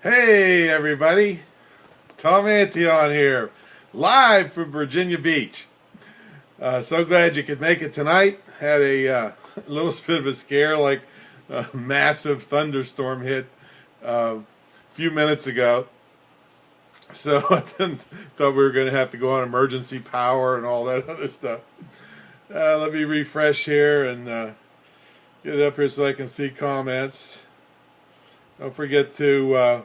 Hey everybody, Tom Antion here, live from Virginia Beach. So glad you could make it tonight. Had a little bit of a scare, like a massive thunderstorm hit a few minutes ago. So I thought we were going to have to go on emergency power and all that other stuff. Let me refresh here and get it up here so I can see comments. Don't forget to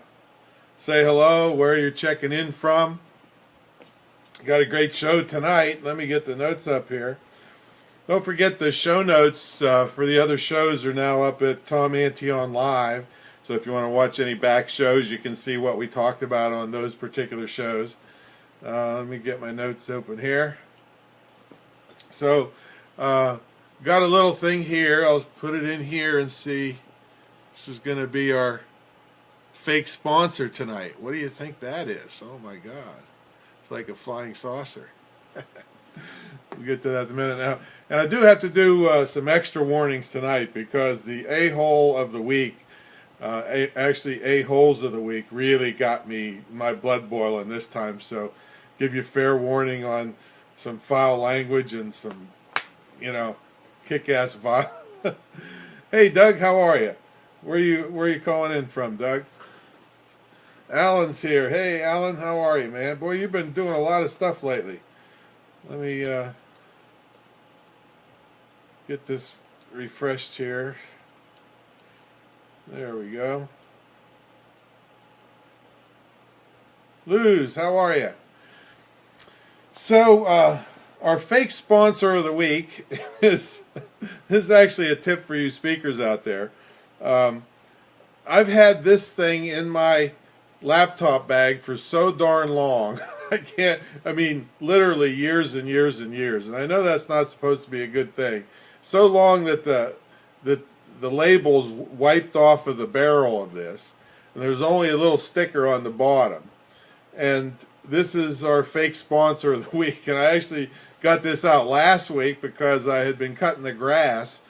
say hello, where you're checking in from. Got a great show tonight. Let me get the notes up here. Don't forget the show notes for the other shows are now up at Tom Antion Live. So if you want to watch any back shows, you can see what we talked about on those particular shows. Let me get my notes open here. So, got a little thing here. I'll put it in here and see. This is going to be our fake sponsor tonight. What do you think that is? Oh my God. It's like a flying saucer. We'll get to that in a minute now. And I do have to do some extra warnings tonight because the a-hole of the week, actually a-holes of the week, really got me, my blood boiling this time. So give you fair warning on some foul language and some, kick-ass violence. Hey Doug, how are you? Where are you calling in from, Doug? Alan's here. Hey Alan, how are you, man? Boy, you've been doing a lot of stuff lately. Let me get this refreshed here. There we go. Luz, how are you? So, our fake sponsor of the week is actually a tip for you speakers out there. I've had this thing in my laptop bag for so darn long. Literally years and years and years. And I know that's not supposed to be a good thing. So long that the label's wiped off of the barrel of this. And there's only a little sticker on the bottom. And this is our fake sponsor of the week. And I actually got this out last week because I had been cutting the grass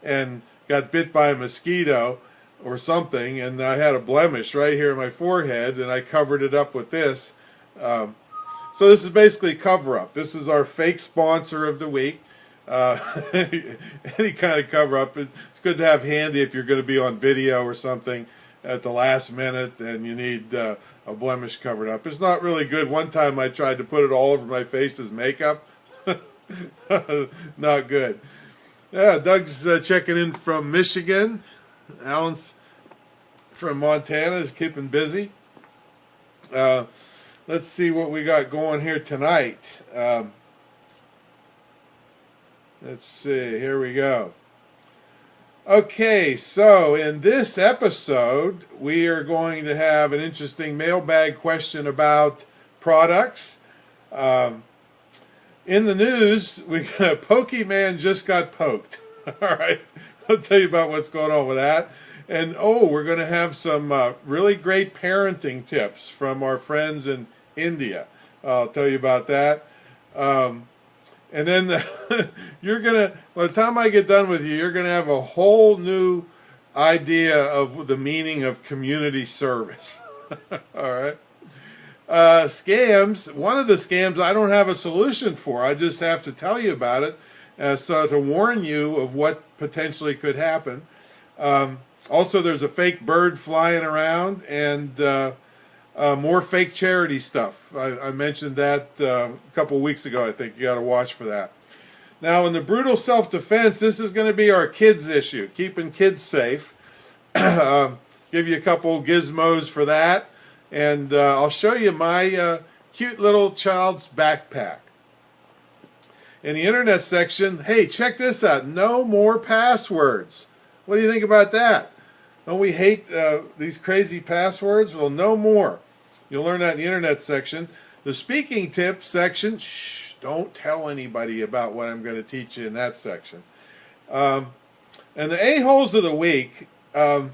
and got bit by a mosquito or something, and I had a blemish right here in my forehead, and I covered it up with this. So this is basically cover-up. This is our fake sponsor of the week. Any kind of cover-up. It's good to have handy if you're going to be on video or something at the last minute and you need a blemish covered up. It's not really good. One time I tried to put it all over my face as makeup. Not good. Yeah, Doug's checking in from Michigan. Alan's from Montana, is keeping busy. Let's see what we got going here tonight. Let's see, here we go. Okay, so in this episode, we are going to have an interesting mailbag question about products. In the news, we got Pokemon just got poked. All right, I'll tell you about what's going on with that. And we're going to have some really great parenting tips from our friends in India. I'll tell you about that. And then by the time I get done with you, you're going to have a whole new idea of the meaning of community service. All right. Scams. One of the scams I don't have a solution for. I just have to tell you about it. So to warn you of what potentially could happen. Also, there's a fake bird flying around and more fake charity stuff. I mentioned that a couple of weeks ago, I think. You got to watch for that. Now, in the brutal self-defense, this is going to be our kids issue, keeping kids safe. Give you a couple gizmos for that. And I'll show you my cute little child's backpack. In the internet section, hey, check this out. No more passwords. What do you think about that? Don't we hate these crazy passwords? Well, no more. You'll learn that in the internet section. The speaking tips section, shh, don't tell anybody about what I'm going to teach you in that section. And the a-holes of the week, I'll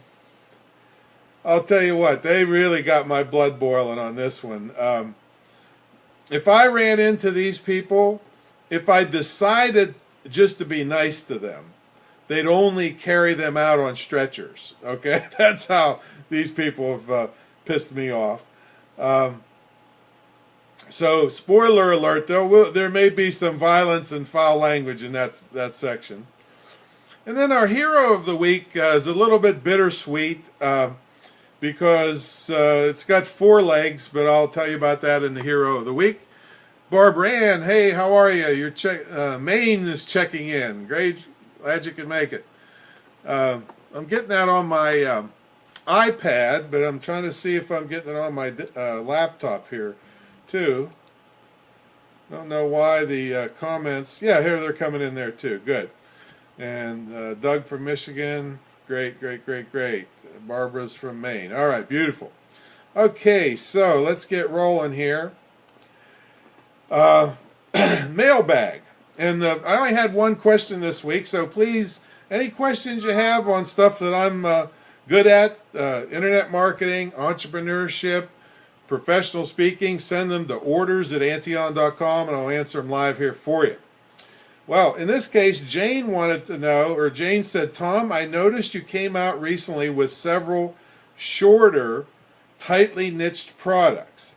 tell you what, they really got my blood boiling on this one. If I ran into these people, if I decided just to be nice to them, they'd only carry them out on stretchers. Okay, that's how these people have pissed me off. So spoiler alert, there may be some violence and foul language in that section. And then our hero of the week is a little bit bittersweet because it's got 4 legs, but I'll tell you about that in the hero of the week. Barbara Ann, hey, how are you? Your Maine is checking in. Great, glad you could make it. I'm getting that on my iPad, but I'm trying to see if I'm getting it on my laptop here too. Don't know why the comments. Yeah, here they're coming in there too. Good. And Doug from Michigan. Great, great, great, great. Barbara's from Maine. All right, beautiful. Okay, so let's get rolling here. Mailbag. And I only had one question this week, so please, any questions you have on stuff that I'm good at, internet marketing, entrepreneurship, professional speaking, send them to orders@antion.com and I'll answer them live here for you. Well, in this case, Jane wanted to know, or Jane said, Tom, I noticed you came out recently with several shorter, tightly niched products.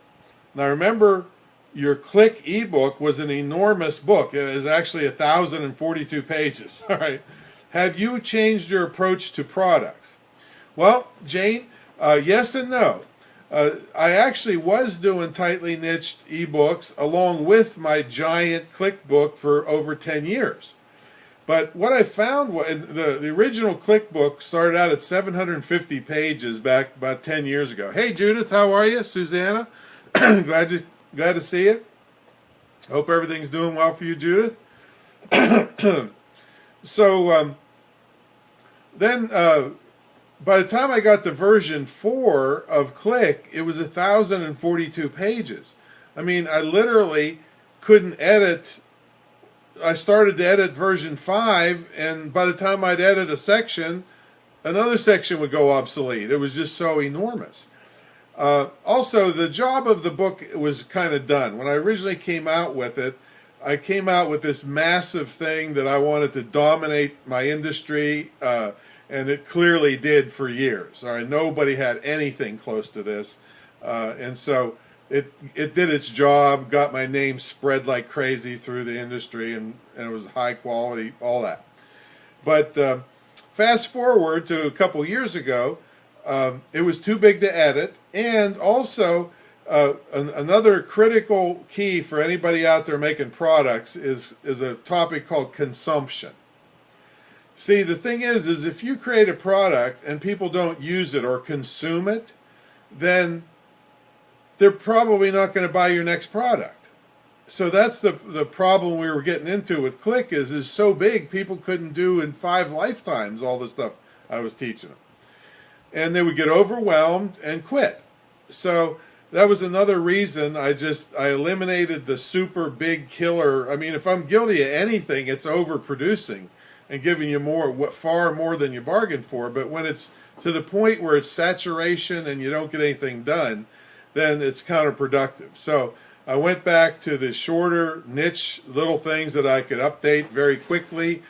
Now remember, your Click ebook was an enormous book. It is actually 1,042 pages. All right. Have you changed your approach to products? Well, Jane, yes and no. I actually was doing tightly niched ebooks along with my giant Click book for over 10 years. But what I found was the original Click book started out at 750 pages back about 10 years ago. Hey, Judith, how are you? Susanna, glad to see you. Hope everything's doing well for you, Judith. So then by the time I got to version 4 of Click, it was 1,042 pages. I mean, I literally couldn't edit. I started to edit version 5, and by the time I'd edit a section, another section would go obsolete. It was just so enormous. Also, the job of the book was kind of done. When I originally came out with it, I came out with this massive thing that I wanted to dominate my industry, and it clearly did for years. All right, nobody had anything close to this, and so it did its job, got my name spread like crazy through the industry, and it was high quality, all that. But fast forward to a couple years ago, it was too big to edit, and also another critical key for anybody out there making products is a topic called consumption. See, the thing is if you create a product and people don't use it or consume it, then they're probably not going to buy your next product. So that's the problem we were getting into with Click is so big, people couldn't do in 5 lifetimes all the stuff I was teaching them. And they would get overwhelmed and quit. So that was another reason I eliminated the super big killer. I mean, if I'm guilty of anything, it's overproducing and giving you far more than you bargained for. But when it's to the point where it's saturation and you don't get anything done, then it's counterproductive. So I went back to the shorter niche little things that I could update very quickly,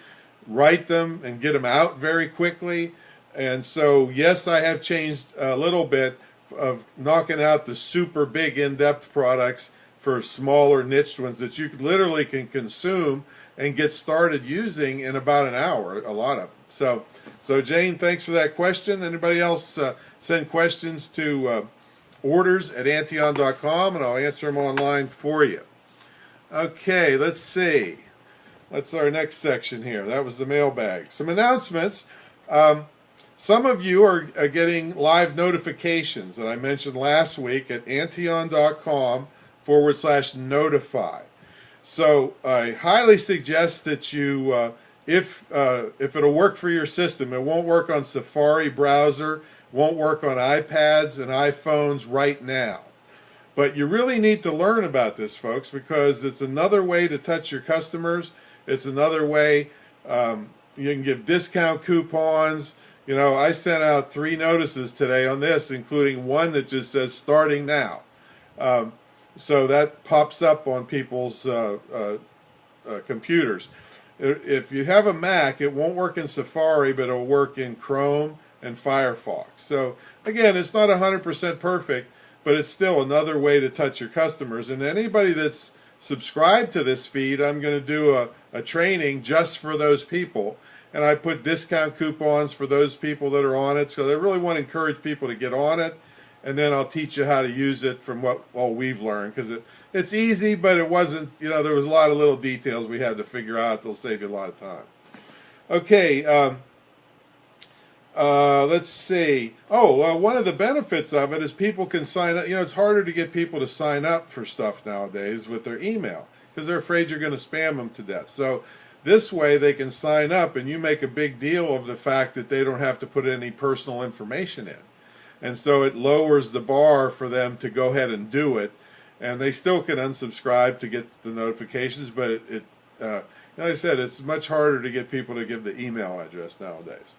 write them and get them out very quickly. And so, yes, I have changed a little bit of knocking out the super big in-depth products for smaller niche ones that you literally can consume and get started using in about an hour, a lot of them. So Jane, thanks for that question. Anybody else send questions to orders@antion.com and I'll answer them online for you. Okay, let's see. What's our next section here? That was the mailbag. Some announcements. Some of you are getting live notifications that I mentioned last week at antion.com/notify. So I highly suggest that you, if it'll work for your system, it won't work on Safari browser, won't work on iPads and iPhones right now. But you really need to learn about this, folks, because it's another way to touch your customers. It's another way you can give discount coupons. You know, I sent out 3 notices today on this, including one that just says starting now. So that pops up on people's computers. If you have a Mac, it won't work in Safari, but it'll work in Chrome, and Firefox. So again, it's not 100% perfect, but it's still another way to touch your customers. And anybody that's subscribed to this feed, I'm going to do a training just for those people. And I put discount coupons for those people that are on it. So I really want to encourage people to get on it. And then I'll teach you how to use it from what all we've learned. Because it's easy, but it wasn't, there was a lot of little details we had to figure out that'll save you a lot of time. Okay, let's see. One of the benefits of it is people can sign up. It's harder to get people to sign up for stuff nowadays with their email because they're afraid you're going to spam them to death. So this way they can sign up, and you make a big deal of the fact that they don't have to put any personal information in. And so it lowers the bar for them to go ahead and do it. And they still can unsubscribe to get the notifications, but like I said, it's much harder to get people to give the email address nowadays.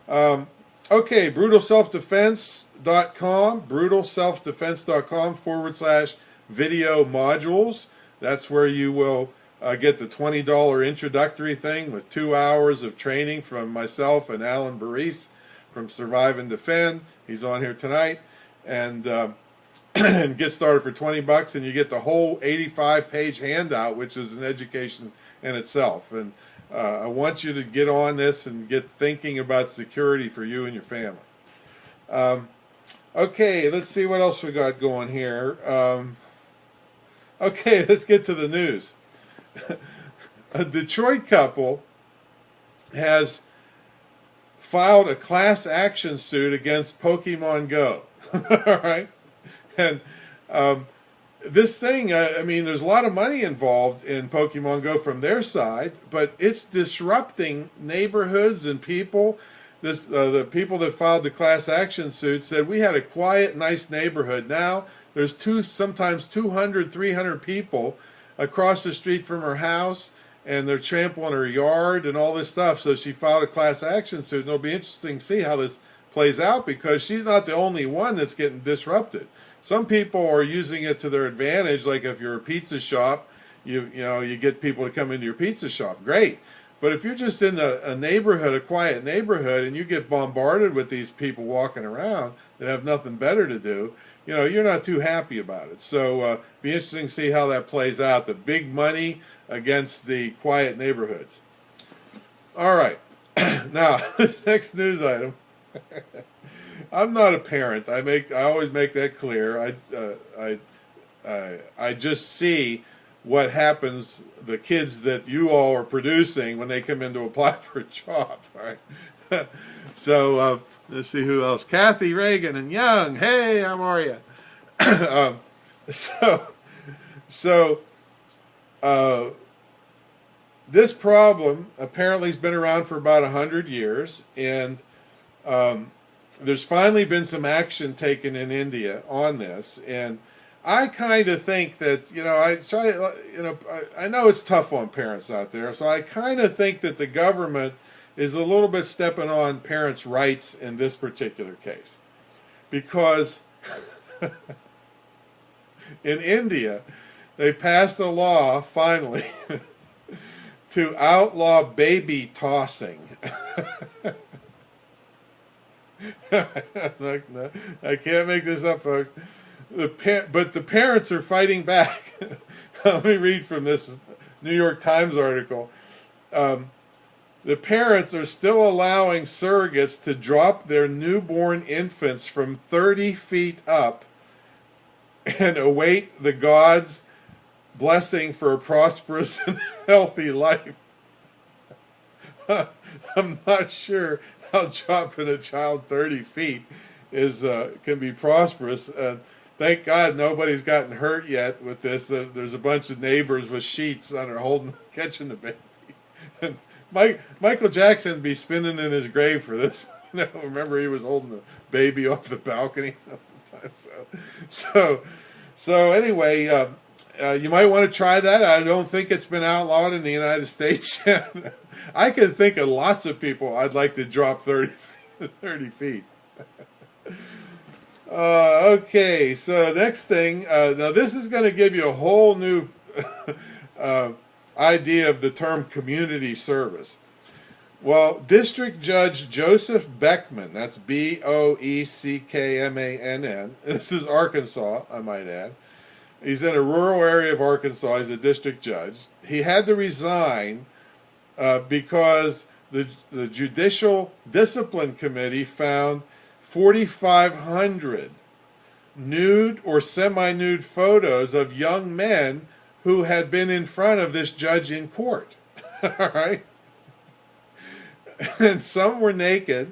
Okay, brutalselfdefense.com, brutalselfdefense.com/video modules. That's where you will get the $20 introductory thing with 2 hours of training from myself and Alan Baris from Survive and Defend. He's on here tonight. And and get started for $20, and you get the whole 85-page handout, which is an education in itself. And I want you to get on this and get thinking about security for you and your family. Okay, let's see what else we got going here. Okay, let's get to the news. A Detroit couple has filed a class action suit against Pokemon Go. All right? And this thing, I mean, there's a lot of money involved in Pokemon Go from their side, but it's disrupting neighborhoods and people. The people that filed the class action suit said, we had a quiet, nice neighborhood. Now there's sometimes 200, 300 people across the street from her house, and they're trampling her yard and all this stuff. So she filed a class action suit, and it'll be interesting to see how this plays out, because she's not the only one that's getting disrupted. Some people are using it to their advantage, like if you're a pizza shop, you get people to come into your pizza shop. Great. But if you're just in a neighborhood, a quiet neighborhood, and you get bombarded with these people walking around that have nothing better to do, you're not too happy about it. So be interesting to see how that plays out, the big money against the quiet neighborhoods. All right. Now, this next news item. I'm not a parent. I always make that clear. I just see what happens, the kids that you all are producing when they come in to apply for a job. All right. So let's see who else. Kathy, Reagan, and Young. Hey, how are you? This problem apparently has been around for about 100 years, and there's finally been some action taken in India on this. And I kind of think that, I know it's tough on parents out there, so I kind of think that the government is a little bit stepping on parents' rights in this particular case. Because in India, they passed a law, finally, to outlaw baby tossing. I can't make this up, folks. But the parents are fighting back. Let me read from this New York Times article. The parents are still allowing surrogates to drop their newborn infants from 30 feet up and await the God's blessing for a prosperous and healthy life. I'm not sure how dropping a child 30 feet can be prosperous. Thank God nobody's gotten hurt yet with this. There's a bunch of neighbors with sheets on her catching the baby. And Michael Jackson would be spinning in his grave for this. Remember, he was holding the baby off the balcony all the time. So anyway, you might want to try that. I don't think it's been outlawed in the United States yet. I can think of lots of people I'd like to drop 30 feet. Okay, so next thing. Now this is going to give you a whole new idea of the term community service. Well, District Judge Joseph Beckman, that's Boeckmann. This is Arkansas, I might add. He's in a rural area of Arkansas. He's a district judge. He had to resign because the Judicial Discipline Committee found 4,500 nude or semi-nude photos of young men who had been in front of this judge in court. All right? And some were naked,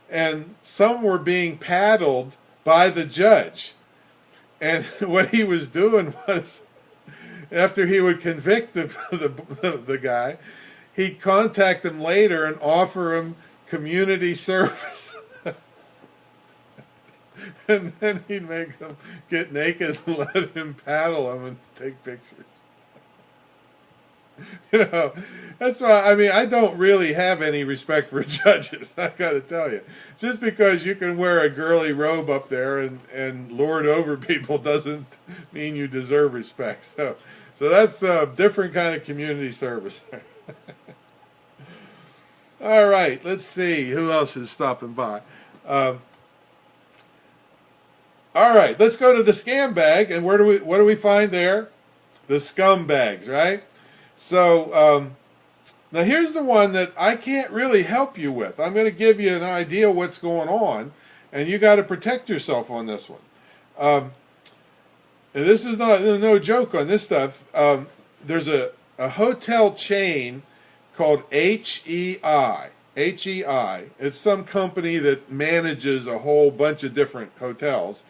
and some were being paddled by the judge. And what he was doing was, after he would convict the guy, he'd contact him later and offer him community service. And then he'd make him get naked and let him paddle him and take pictures. You know, that's why, I mean, I don't really have any respect for judges, I gotta tell you. Just because you can wear a girly robe up there and lord over people doesn't mean you deserve respect. So that's a different kind of community service. All right, let's see who else is stopping by. All right, let's go to the scam bag, and what do we find there? The scumbags, right? So now here's the one that I can't really help you with. I'm going to give you an idea of what's going on, and you got to protect yourself on this one. And this is no joke on this stuff. There's a hotel chain called HEI. HEI. It's some company that manages a whole bunch of different hotels.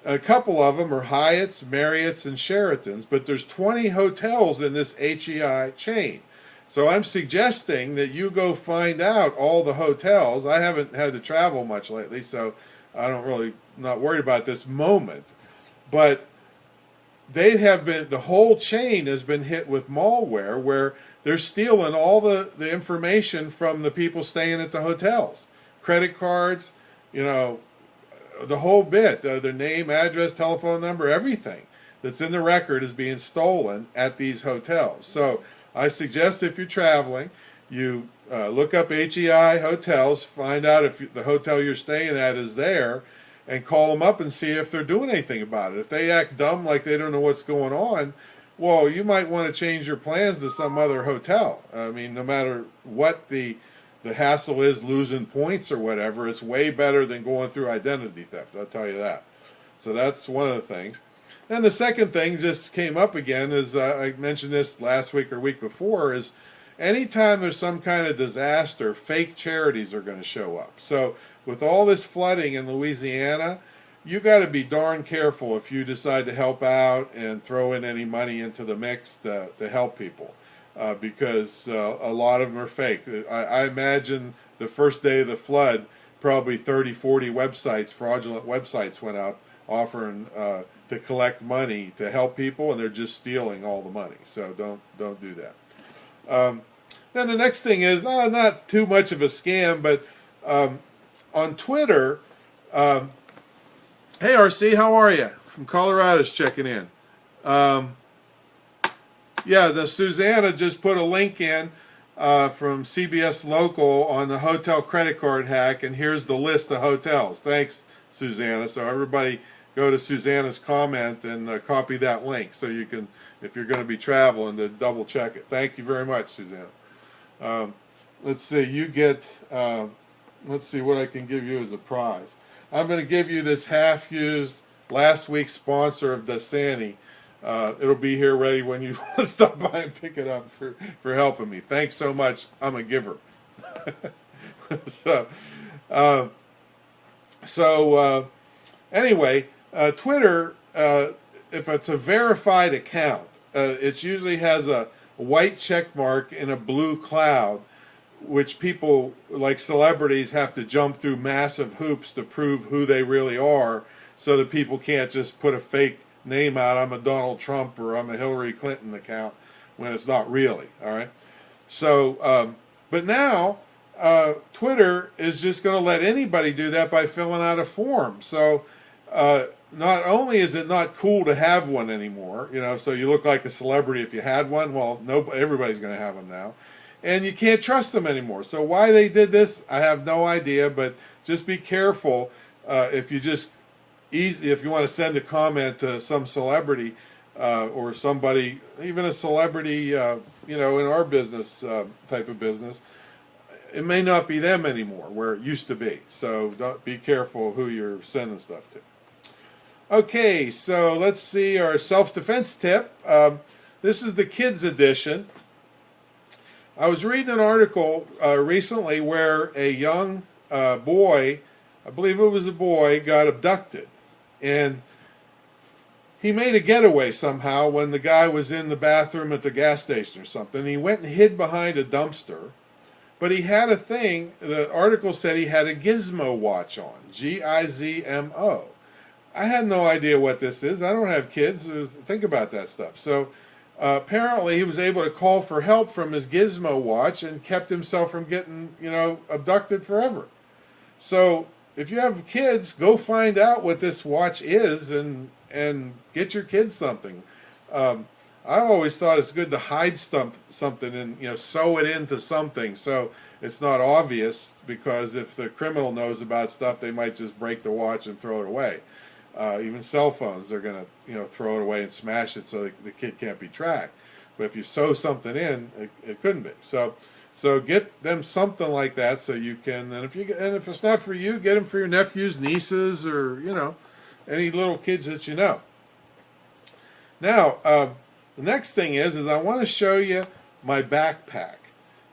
A couple of them are Hyatts, Marriotts, and Sheratons, but there's 20 hotels in this HEI chain. So I'm suggesting that you go find out all the hotels. I haven't had to travel much lately, so I don't really, not worried about this moment. But they have been, the whole chain has been hit with malware where they're stealing all the information from the people staying at the hotels. Credit cards, you know, the whole bit, their name, address, telephone number, everything that's in the record is being stolen at these hotels. So I suggest if you're traveling, you look up HEI hotels, find out if the hotel you're staying at is there, and call them up and see if they're doing anything about it. If they act dumb like they don't know what's going on, well, you might want to change your plans to some other hotel. I mean, no matter what the hassle is losing points or whatever, it's way better than going through identity theft, I'll tell you that. So that's one of the things. Then the second thing just came up again is, I mentioned this last week or week before, is anytime there's some kind of disaster, fake charities are going to show up. So with all this flooding in Louisiana, you got to be darn careful if you decide to help out and throw in any money into the mix to help people. Because a lot of them are fake. I imagine the first day of the flood, probably 30, 40 websites, fraudulent websites went up offering to collect money to help people, and they're just stealing all the money. So don't do that. Then the next thing is, not too much of a scam, but on Twitter, hey RC, how are you? From Colorado's checking in. Yeah, the Susanna just put a link in from CBS Local on the hotel credit card hack, and here's the list of hotels. Thanks, Susanna. So everybody go to Susanna's comment and copy that link so you can, if you're going to be traveling, to double check it. Thank you very much, Susanna. Let's see, you get, let's see what I can give you as a prize. I'm going to give you this half-used last week's sponsor of Dasani. It'll be here ready when you stop by and pick it up for helping me. Thanks so much. I'm a giver. Anyway, Twitter, if it's a verified account, it usually has a white check mark in a blue cloud, which people like celebrities have to jump through massive hoops to prove who they really are, so that people can't just put a fake name out, I'm a Donald Trump or I'm a Hillary Clinton account, when it's not really, all right? So, but now Twitter is just going to let anybody do that by filling out a form. So not only is it not cool to have one anymore, you know, so you look like a celebrity if you had one, well, everybody's going to have them now. and you can't trust them anymore. So why they did this, I have no idea, but just be careful if you want to send a comment to some celebrity or somebody, even a celebrity, in our business type of business. It may not be them anymore where it used to be. So be careful who you're sending stuff to. Okay, so let's see our self-defense tip. This is the kids edition. I was reading an article recently where a young boy, I believe it was a boy, got abducted. And he made a getaway somehow when the guy was in the bathroom at the gas station or something. He went and hid behind a dumpster. But he had a thing, the article said he had a gizmo watch on, Gizmo. I had no idea what this is. I don't have kids. Think about that stuff. So apparently he was able to call for help from his gizmo watch and kept himself from getting, abducted forever. So if you have kids, go find out what this watch is and get your kids something. I always thought it's good to hide something and sew it into something so it's not obvious, because if the criminal knows about stuff, they might just break the watch and throw it away. Even cell phones, they're going to throw it away and smash it so the kid can't be tracked. But if you sew something in, it couldn't be. So get them something like that so you can. And if it's not for you, get them for your nephews, nieces, or any little kids that you know. Now. The next thing is I want to show you my backpack,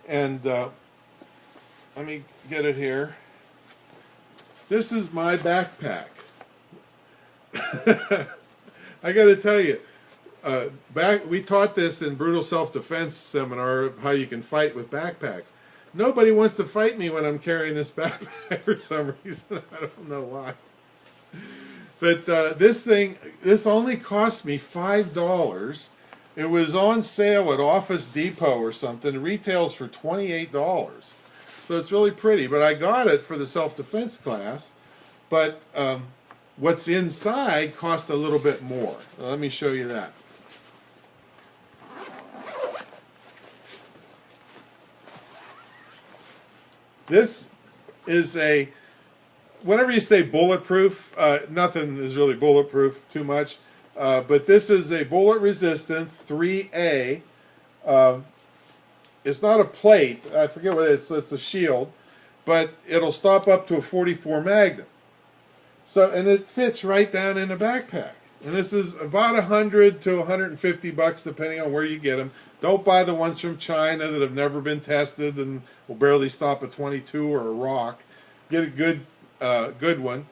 and let me get it here. This is my backpack. I got to tell you, we taught this in Brutal Self-Defense Seminar, how you can fight with backpacks. Nobody wants to fight me when I'm carrying this backpack for some reason. I don't know why. But this only cost me $5. It was on sale at Office Depot or something. It retails for $28. So it's really pretty. But I got it for the self-defense class. But what's inside cost a little bit more. Let me show you that. This is whenever you say bulletproof, nothing is really bulletproof too much. But this is a bullet-resistant 3A. It's not a plate. I forget what it is. It's a shield. But it'll stop up to a 44 Magnum. And it fits right down in the backpack. And this is about $100 to $150 depending on where you get them. Don't buy the ones from China that have never been tested and will barely stop at 22 or a rock. Get a good one.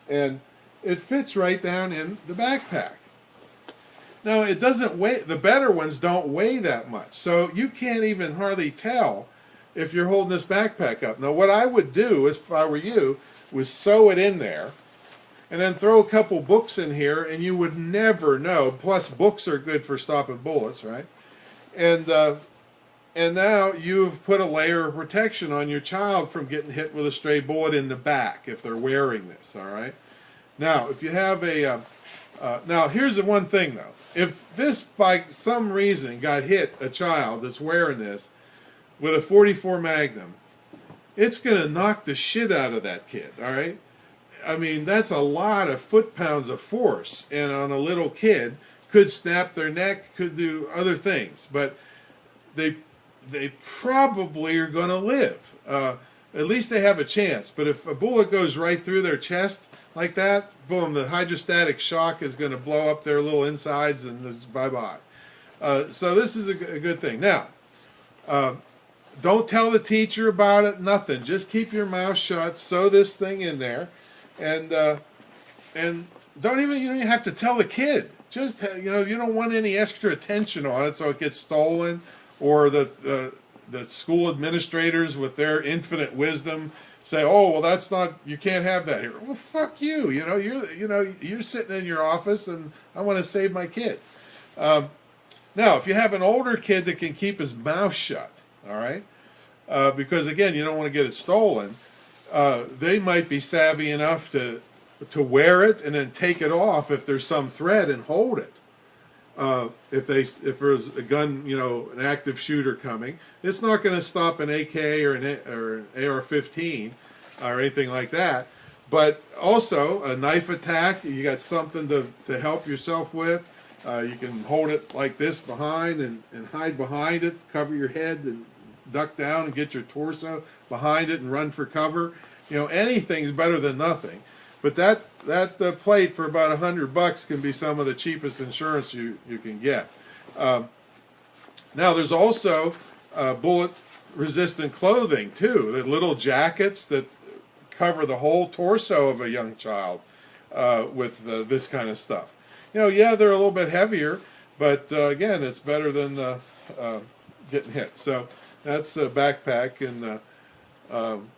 And it fits right down in the backpack. Now, it doesn't weigh, the better ones don't weigh that much, so you can't even hardly tell if you're holding this backpack up. Now, what I would do, if I were you, was sew it in there, and then throw a couple books in here, and you would never know. Plus, books are good for stopping bullets, right? And now you've put a layer of protection on your child from getting hit with a stray bullet in the back if they're wearing this, all right? Now, if you have now, here's the one thing, though. If this, by some reason, got hit a child that's wearing this with a 44 Magnum, it's going to knock the shit out of that kid, all right? I mean, that's a lot of foot-pounds of force, and on a little kid, could snap their neck, could do other things, but they probably are going to live. At least they have a chance, but if a bullet goes right through their chest like that, boom, the hydrostatic shock is going to blow up their little insides and it's bye-bye. So this is a good thing. Now, don't tell the teacher about it, nothing. Just keep your mouth shut, sew this thing in there, and don't even have to tell the kid. Just, you don't want any extra attention on it so it gets stolen, or the school administrators with their infinite wisdom say, oh, well, that's not, you can't have that here. Well, fuck you. You're sitting in your office and I want to save my kid. Now, if you have an older kid that can keep his mouth shut, all right, because again, you don't want to get it stolen, they might be savvy enough to wear it and then take it off if there's some thread and hold it. if there's a gun, an active shooter coming, it's not going to stop an AK or an AR-15 or anything like that. But also a knife attack, you got something to help yourself with. You can hold it like this behind and hide behind it, cover your head and duck down and get your torso behind it and run for cover. Anything's better than nothing. But that plate for about $100 can be some of the cheapest insurance you can get. Now there's also bullet resistant clothing too. The little jackets that cover the whole torso of a young child with this kind of stuff. Yeah, they're a little bit heavier, but again, it's better than getting hit. So that's a backpack, and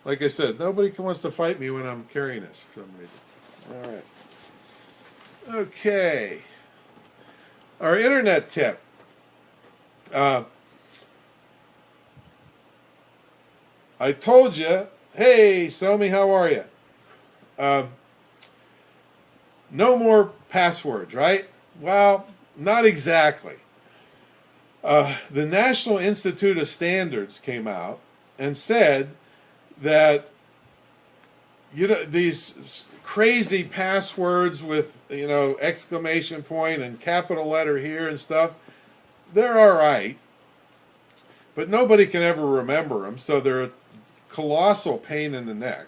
like I said, nobody wants to fight me when I'm carrying this for some reason. All right. Okay. Our internet tip. I told you, hey, Somi, how are you? No more passwords, right? Well, not exactly. The National Institute of Standards came out and said that these crazy passwords with exclamation point and capital letter here and stuff, they're all right, but nobody can ever remember them, so they're a colossal pain in the neck.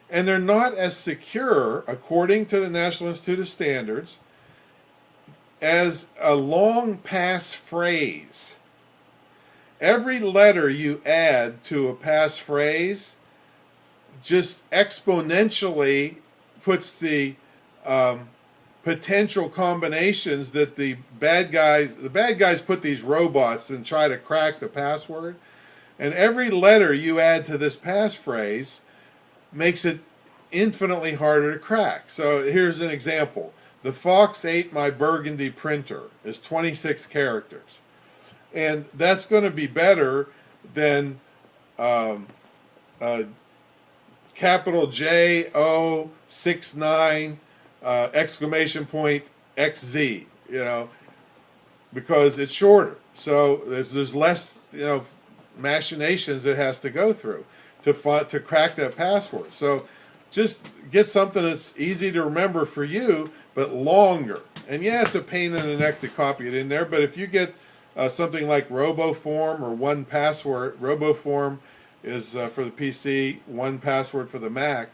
And they're not as secure, according to the National Institute of Standards, as a long passphrase. Every letter you add to a passphrase just exponentially puts the potential combinations that the bad guys put these robots and try to crack the password. And every letter you add to this passphrase makes it infinitely harder to crack. So here's an example. The fox ate my burgundy printer is 26 characters. And that's going to be better than capital J-O-69 exclamation point XZ, because it's shorter. So there's less, machinations it has to go through to crack that password. So just get something that's easy to remember for you, but longer. And yeah, it's a pain in the neck to copy it in there, but if you get something like RoboForm or 1Password, RoboForm is for the PC, 1Password for the Mac,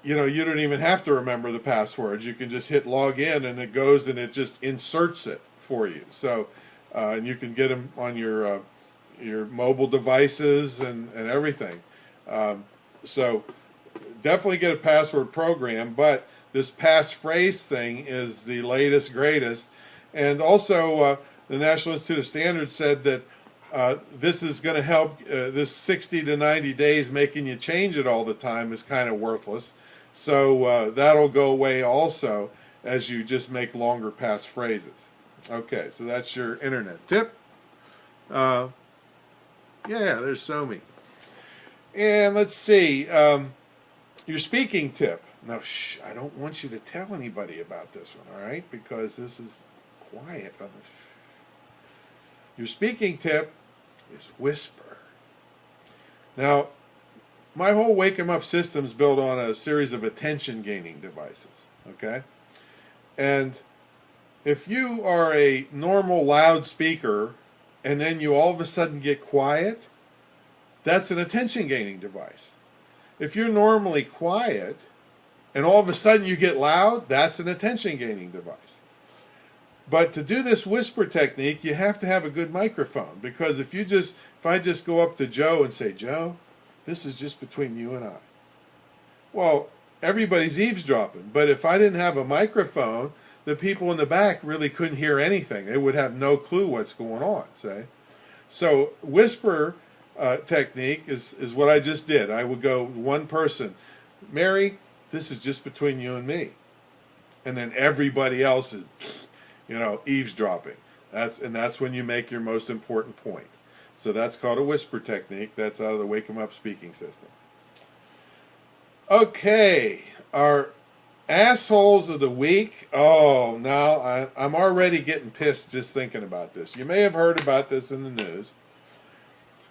you don't even have to remember the passwords. You can just hit log in and it goes and it just inserts it for you. So, and you can get them on your mobile devices and everything. So definitely get a password program, but this passphrase thing is the latest, greatest. And also the National Institute of Standards said that this is going to help, this 60 to 90 days making you change it all the time is kind of worthless. So that'll go away also as you just make longer passphrases. Okay, so that's your internet tip. Yeah, there's Somi. And let's see, your speaking tip. Now, shh, I don't want you to tell anybody about this one, all right? Because this is quiet on the Your speaking tip is whisper. Now, my whole Wake 'em Up system is built on a series of attention-gaining devices, okay? And if you are a normal loudspeaker and then you all of a sudden get quiet, that's an attention-gaining device. If you're normally quiet and all of a sudden you get loud, that's an attention-gaining device. But to do this whisper technique, you have to have a good microphone, because if I just go up to Joe and say, Joe, this is just between you and I. Well, everybody's eavesdropping, but if I didn't have a microphone, the people in the back really couldn't hear anything. They would have no clue what's going on, say. So whisper technique is what I just did. I would go one person, Mary, this is just between you and me. And then everybody else is, eavesdropping. That's when you make your most important point. So that's called a whisper technique. That's out of the Wake 'em Up speaking system. Okay, our Assholes of the week. Oh, now I'm already getting pissed just thinking about this. You may have heard about this in the news.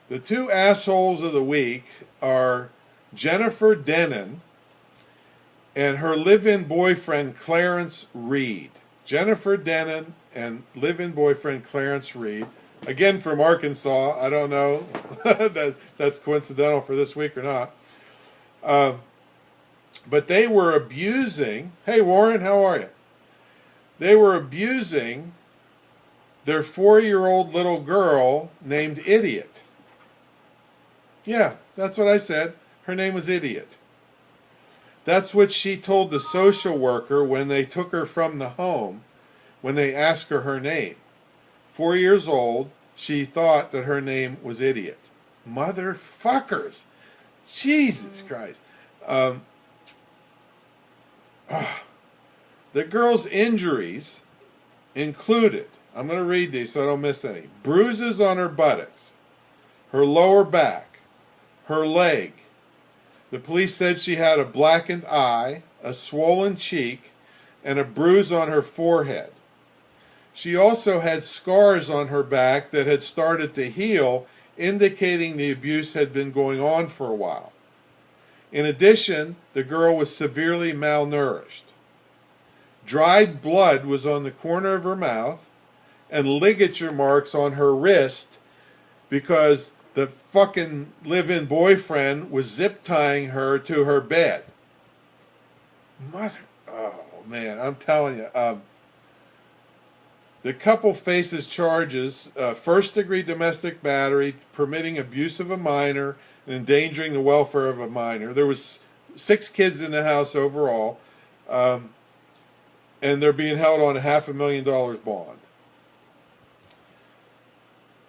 The two assholes of the week are Jennifer Denon and her live-in boyfriend Clarence Reed. Jennifer Denon and live-in boyfriend Clarence Reed. Again, from Arkansas. I don't know that's coincidental for this week or not. But they were abusing, hey Warren, how are you? They were abusing their 4-year-old little girl named Idiot. Yeah, that's what I said. Her name was Idiot. That's what she told the social worker when they took her from the home, when they asked her name. 4 years old, she thought that her name was Idiot. Motherfuckers. Jesus Christ. The girl's injuries included, I'm going to read these so I don't miss any, bruises on her buttocks, her lower back, her leg. The police said she had a blackened eye, a swollen cheek, and a bruise on her forehead. She also had scars on her back that had started to heal, indicating the abuse had been going on for a while. In addition, the girl was severely malnourished. Dried blood was on the corner of her mouth and ligature marks on her wrist because the fucking live-in boyfriend was zip-tying her to her bed. Oh, man, I'm telling you. The couple faces charges, first-degree domestic battery, permitting abuse of a minor, and endangering the welfare of a minor. There was 6 kids in the house overall, and they're being held on a $500,000 bond.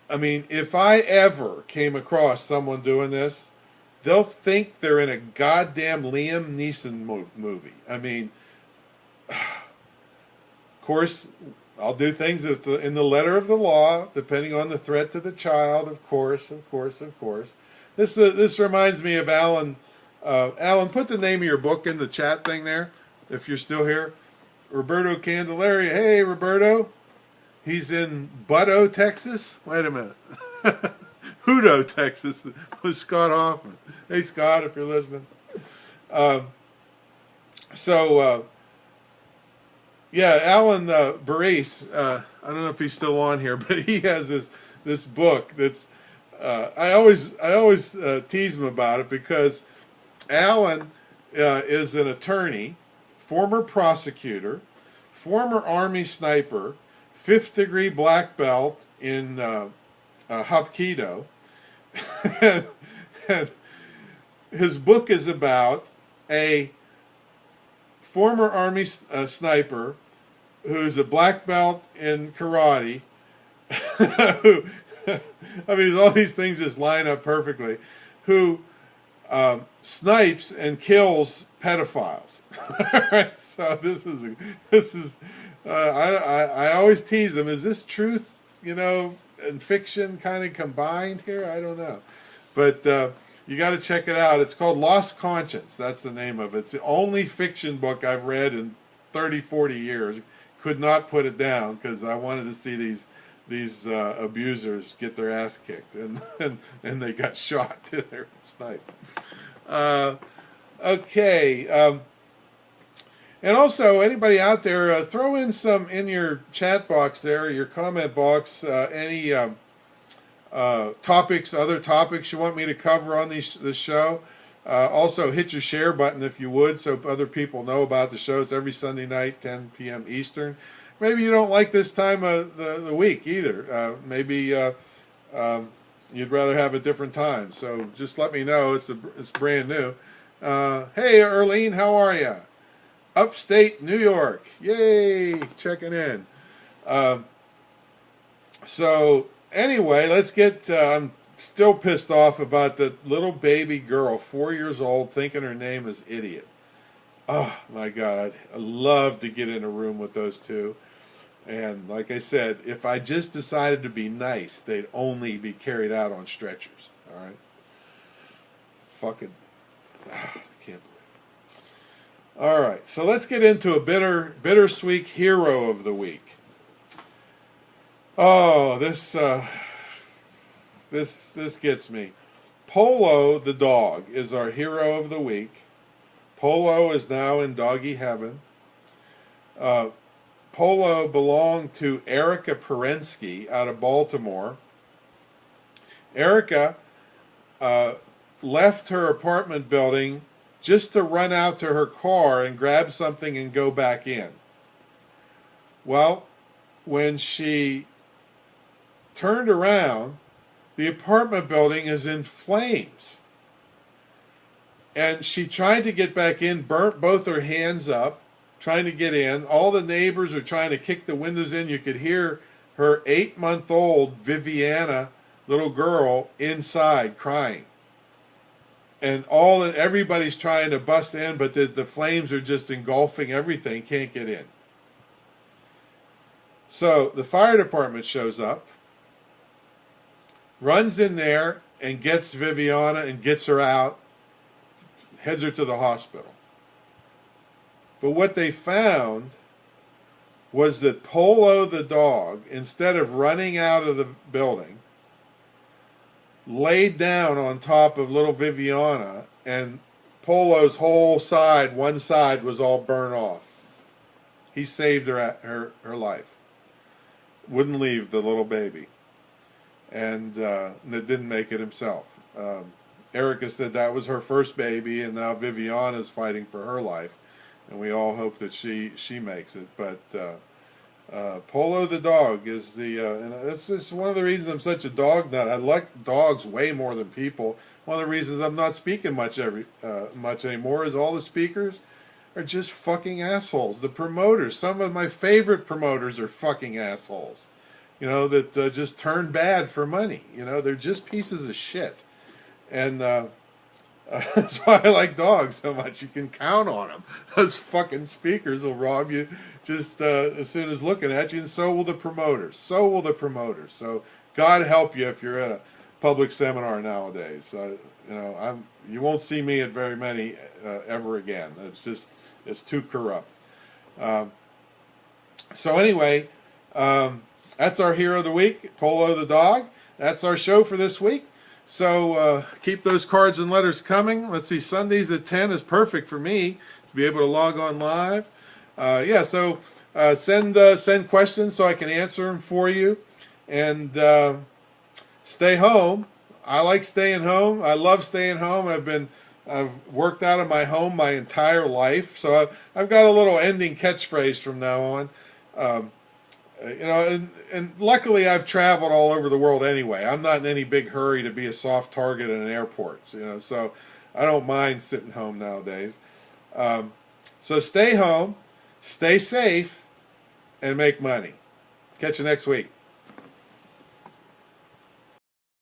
I mean, if I ever came across someone doing this, they'll think they're in a goddamn Liam Neeson movie. I mean, of course, I'll do things in the letter of the law, depending on the threat to the child, of course. This reminds me of Alan. Alan, put the name of your book in the chat thing there, if you're still here. Roberto Candelaria. Hey, Roberto. He's in Butto, Texas. Wait a minute. Hutto, Texas, with Scott Hoffman. Hey, Scott, if you're listening. Yeah, Alan Baris. I don't know if he's still on here, but he has this book that's. I always tease him about it because Alan is an attorney, former prosecutor, former Army sniper, 5th-degree black belt in Hapkido. And his book is about a former Army sniper who's a black belt in karate. I mean, all these things just line up perfectly. Who snipes and kills pedophiles. Right, so this is. I always tease them. Is this truth, and fiction kind of combined here? I don't know, but you got to check it out. It's called Lost Conscience. That's the name of it. It's the only fiction book I've read in 30, 40 years. Could not put it down because I wanted to see these abusers get their ass kicked, and they got shot. They were sniped. Okay. And also, anybody out there, throw in some in your chat box there, your comment box, any topics, other topics you want me to cover on this show. Also, hit your share button if you would, so other people know about the shows every Sunday night, 10 p.m. Eastern. Maybe you don't like this time of the week either. Maybe you'd rather have a different time. So just let me know. It's brand new. Hey, Erlene, how are you? Upstate New York. Yay, checking in. So anyway, let's get... I'm still pissed off about the little baby girl, 4 years old, thinking her name is Idiot. Oh, my God. I'd love to get in a room with those two. And like I said, if I just decided to be nice, they'd only be carried out on stretchers. All right? Fucking... I can't believe All right, so let's get into a bittersweet hero of the week. Oh, this gets me. Polo the dog is our hero of the week. Polo is now in doggy heaven. Polo belonged to Erica Perensky out of Baltimore. Erica left her apartment building just to run out to her car and grab something and go back in. Well, when she turned around, the apartment building is in flames. And she tried to get back in, burnt both her hands up, trying to get in. All the neighbors are trying to kick the windows in. You could hear her 8-month-old Viviana, little girl, inside crying. And everybody's trying to bust in, but the flames are just engulfing everything, can't get in. So the fire department shows up, runs in there and gets Viviana and gets her out, heads her to the hospital. But what they found was that Polo the dog, instead of running out of the building, laid down on top of little Viviana, and Polo's whole side, one side, was all burned off. He saved her life. Wouldn't leave the little baby. And didn't make it himself. Erica said that was her first baby, and now Viviana's fighting for her life. And we all hope that she makes it. But Polo the dog is and that's just one of the reasons I'm such a dog nut. I like dogs way more than people. One of the reasons I'm not speaking much anymore is all the speakers are just fucking assholes. The promoters, some of my favorite promoters are fucking assholes. You know, that just turn bad for money. You know, they're just pieces of shit. And that's why I like dogs so much. You can count on them. Those fucking speakers will rob you just as soon as looking at you, and so will the promoters. So will the promoters. So God help you if you're at a public seminar nowadays. You won't see me at very many ever again. It's too corrupt. So anyway, that's our hero of the week, Polo the dog. That's our show for this week. So keep those cards and letters coming. Let's see, Sundays at 10 is perfect for me to be able to log on live. So send questions so I can answer them for you. And stay home. I like staying home. I love staying home. I've worked out of my home my entire life. So I've got a little ending catchphrase from now on. And luckily I've traveled all over the world anyway. I'm not in any big hurry to be a soft target in an airport, so I don't mind sitting home nowadays. So stay home, stay safe, and make money. Catch you next week.